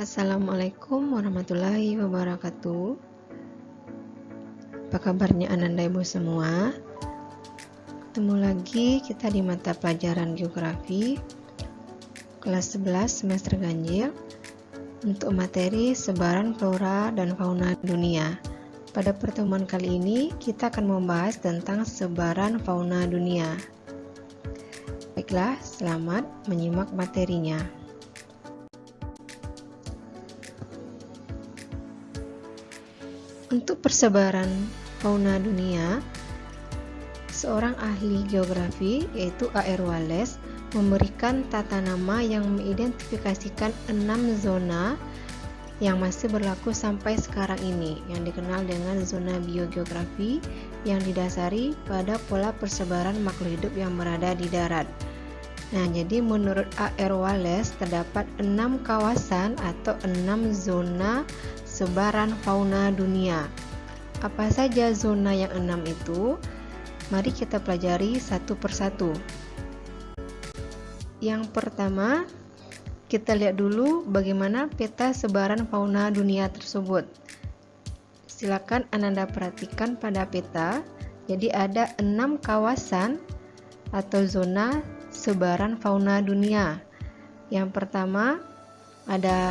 Assalamualaikum warahmatullahi wabarakatuh. Apa kabarnya anak dan ibu semua? Ketemu lagi kita di mata pelajaran geografi kelas 11 semester ganjil untuk materi sebaran flora dan fauna dunia. Pada pertemuan kali ini kita akan membahas tentang sebaran fauna dunia. Baiklah, selamat menyimak materinya. Untuk persebaran fauna dunia, seorang ahli geografi yaitu A.R. Wallace memberikan tata nama yang mengidentifikasikan 6 zona yang masih berlaku sampai sekarang ini, yang dikenal dengan zona biogeografi yang didasari pada pola persebaran makhluk hidup yang berada di darat. Nah, jadi menurut A.R. Wallace terdapat 6 kawasan atau 6 zona sebaran fauna dunia. Apa saja zona yang 6 itu? Mari kita pelajari satu persatu. Yang pertama, kita lihat dulu bagaimana peta sebaran fauna dunia tersebut. Silakan Anda perhatikan pada peta. Jadi ada 6 kawasan atau zona sebaran fauna dunia. Yang pertama ada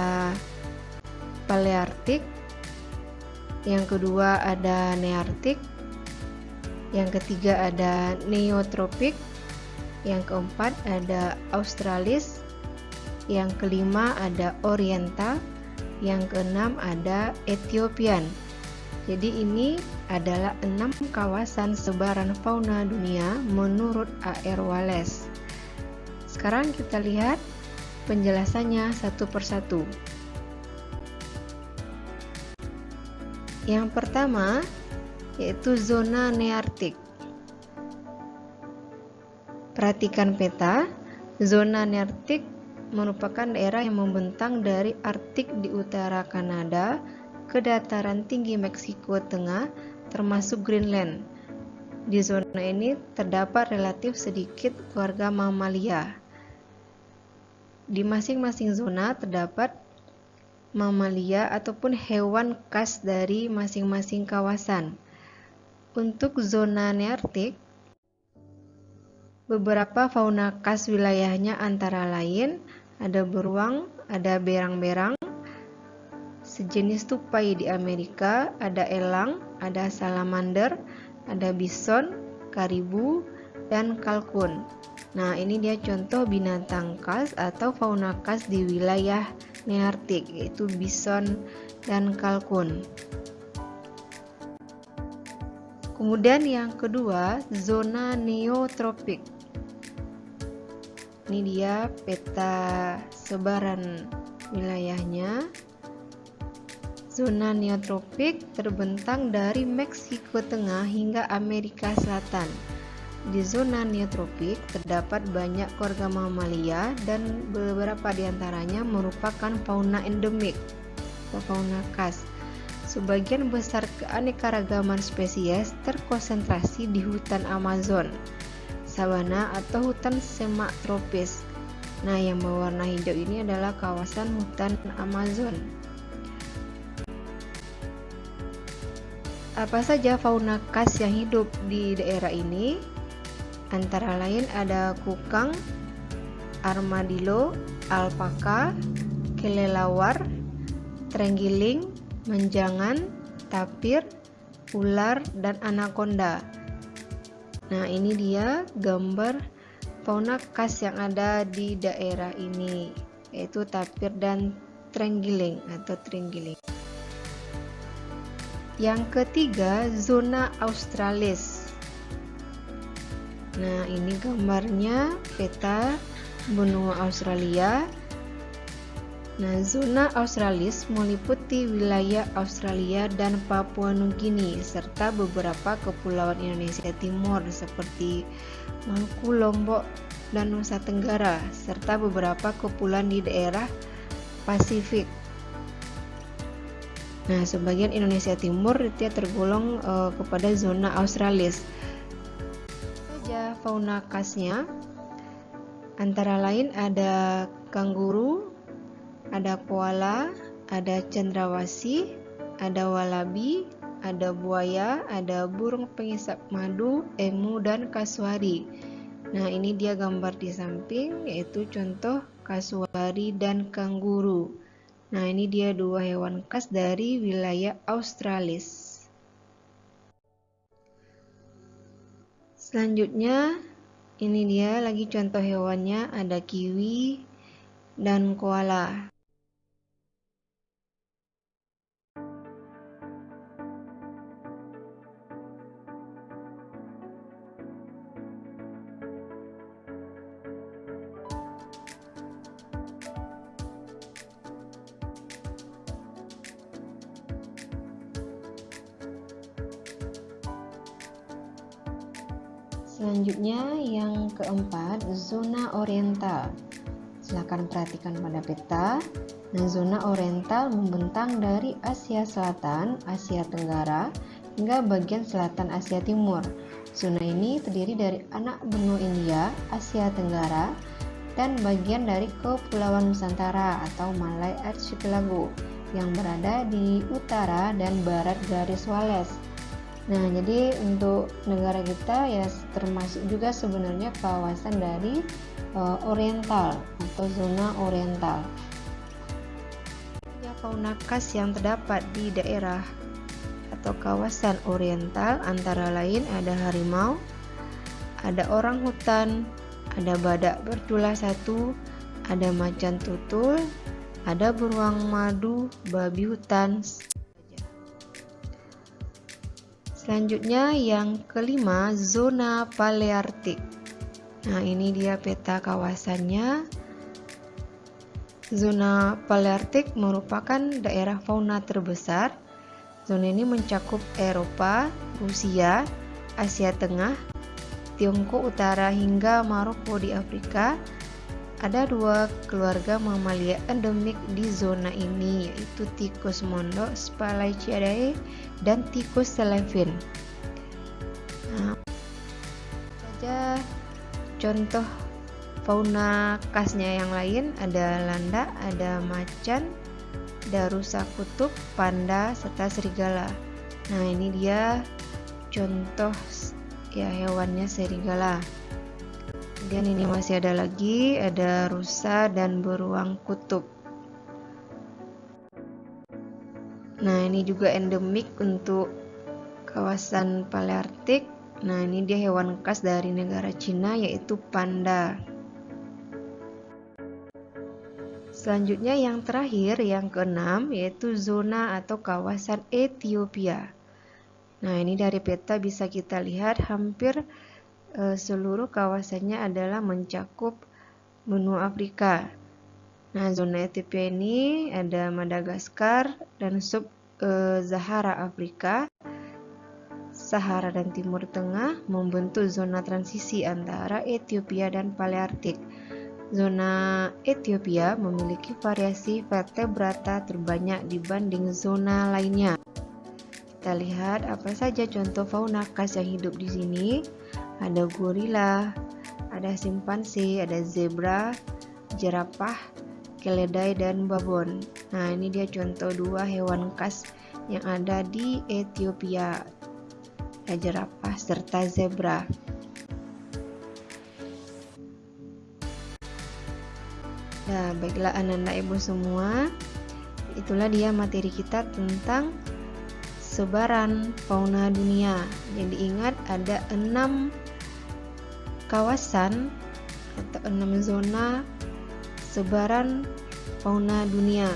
Paleartik, yang kedua ada Neartik, yang ketiga ada Neotropik, yang keempat ada Australis, yang kelima ada Oriental, yang keenam ada Ethiopian. Jadi ini adalah 6 kawasan sebaran fauna dunia menurut A.R. Wallace. Sekarang kita lihat penjelasannya satu persatu. Yang pertama yaitu zona Neartik. Perhatikan peta. Zona Neartik merupakan daerah yang membentang dari Arktik di utara Kanada ke dataran tinggi Meksiko Tengah termasuk Greenland. Di zona ini terdapat relatif sedikit keluarga mamalia. Di masing-masing zona terdapat mamalia ataupun hewan khas dari masing-masing kawasan. Untuk zona Neartik, beberapa fauna khas wilayahnya antara lain ada beruang, ada berang-berang, sejenis tupai di Amerika, ada elang, ada salamander, ada bison, karibu, dan kalkun. Nah, ini dia contoh binatang khas atau fauna khas di wilayah Neartik, yaitu bison dan kalkun. Kemudian yang kedua, zona Neotropik. Ini dia peta sebaran wilayahnya. Zona Neotropik terbentang dari Meksiko Tengah hingga Amerika Selatan. Di zona Neotropik terdapat banyak keluarga mamalia dan beberapa diantaranya merupakan fauna endemik atau fauna khas. Sebagian besar keanekaragaman spesies terkonsentrasi di hutan Amazon, sabana atau hutan semak tropis. Nah, yang berwarna hijau ini adalah kawasan hutan Amazon. Apa saja fauna khas yang hidup di daerah ini? Antara lain ada kukang, armadillo, alpaka, kelelawar, terenggiling, menjangan, tapir, ular, dan anaconda. Nah, ini dia gambar fauna khas yang ada di daerah ini, yaitu tapir dan terenggiling atau terenggiling. Yang ketiga, zona Australis. Nah, ini gambarnya peta benua Australia. Nah, zona Australis meliputi wilayah Australia dan Papua Nugini serta beberapa kepulauan Indonesia Timur seperti Maluku, Lombok, dan Nusa Tenggara serta beberapa kepulauan di daerah Pasifik. Nah, sebagian Indonesia Timur dia tergolong kepada zona Australis. Saja fauna khasnya antara lain ada kanguru, ada koala, ada cendrawasih, ada walabi, ada buaya, ada burung pengisap madu, emu, dan kasuari. Nah, ini dia gambar di samping, yaitu contoh kasuari dan kanguru. Nah, ini dia dua hewan khas dari wilayah Australis. Selanjutnya, ini dia lagi contoh hewannya, ada kiwi dan koala. Selanjutnya yang keempat, zona oriental. Silakan perhatikan pada peta. Nah, zona oriental membentang dari Asia Selatan, Asia Tenggara, hingga bagian selatan Asia Timur. Zona ini terdiri dari anak benua India, Asia Tenggara, dan bagian dari Kepulauan Nusantara atau Malay Archipelago yang berada di utara dan barat garis Wallace. Nah, jadi untuk negara kita ya termasuk juga sebenarnya kawasan dari oriental atau zona oriental. Ya, fauna khas yang terdapat di daerah atau kawasan oriental antara lain ada harimau, ada orang hutan, ada badak bertulah satu, ada macan tutul, ada beruang madu, babi hutan. Selanjutnya yang kelima, zona paleartik. Nah, ini dia peta kawasannya. Zona paleartik merupakan daerah fauna terbesar. Zona ini mencakup Eropa, Rusia, Asia Tengah, Tiongkok Utara hingga Maroko di Afrika. Ada dua keluarga mamalia endemik di zona ini, yaitu tikus mondok Spalachidae dan tikus selevin. Nah, saja contoh fauna khasnya yang lain, ada landak, ada macan, ada rusa kutub, panda, serta serigala. Nah, ini dia contoh ya hewannya serigala. Kemudian ini masih ada lagi, ada rusa dan beruang kutub. Nah, ini juga endemik untuk kawasan paleartik. Nah, ini dia hewan khas dari negara Cina, yaitu panda. Selanjutnya yang terakhir, yang keenam, yaitu zona atau kawasan Ethiopia. Nah, ini dari peta bisa kita lihat hampir seluruh kawasannya adalah mencakup benua Afrika. Nah, zona Ethiopia ini ada Madagaskar dan sub-Sahara Afrika, Sahara dan Timur Tengah membentuk zona transisi antara Ethiopia dan Paleartik. Zona Ethiopia memiliki variasi vertebrata terbanyak dibanding zona lainnya. Kita lihat apa saja contoh fauna khas yang hidup di sini. Ada gorila, ada simpanse, ada zebra, jerapah, keledai, dan babon. Nah, ini dia contoh dua hewan khas yang ada di Ethiopia, ada jerapah serta zebra. Nah, baiklah anak-anak ibu semua, itulah dia materi kita tentang sebaran fauna dunia. Jadi ingat ada 6 kawasan atau 6 zona sebaran fauna dunia.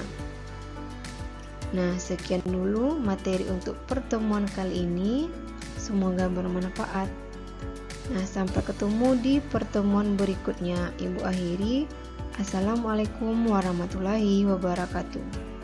Nah, sekian dulu materi untuk pertemuan kali ini. Semoga bermanfaat. Nah, sampai ketemu di pertemuan berikutnya. Ibu akhiri. Assalamualaikum warahmatullahi wabarakatuh.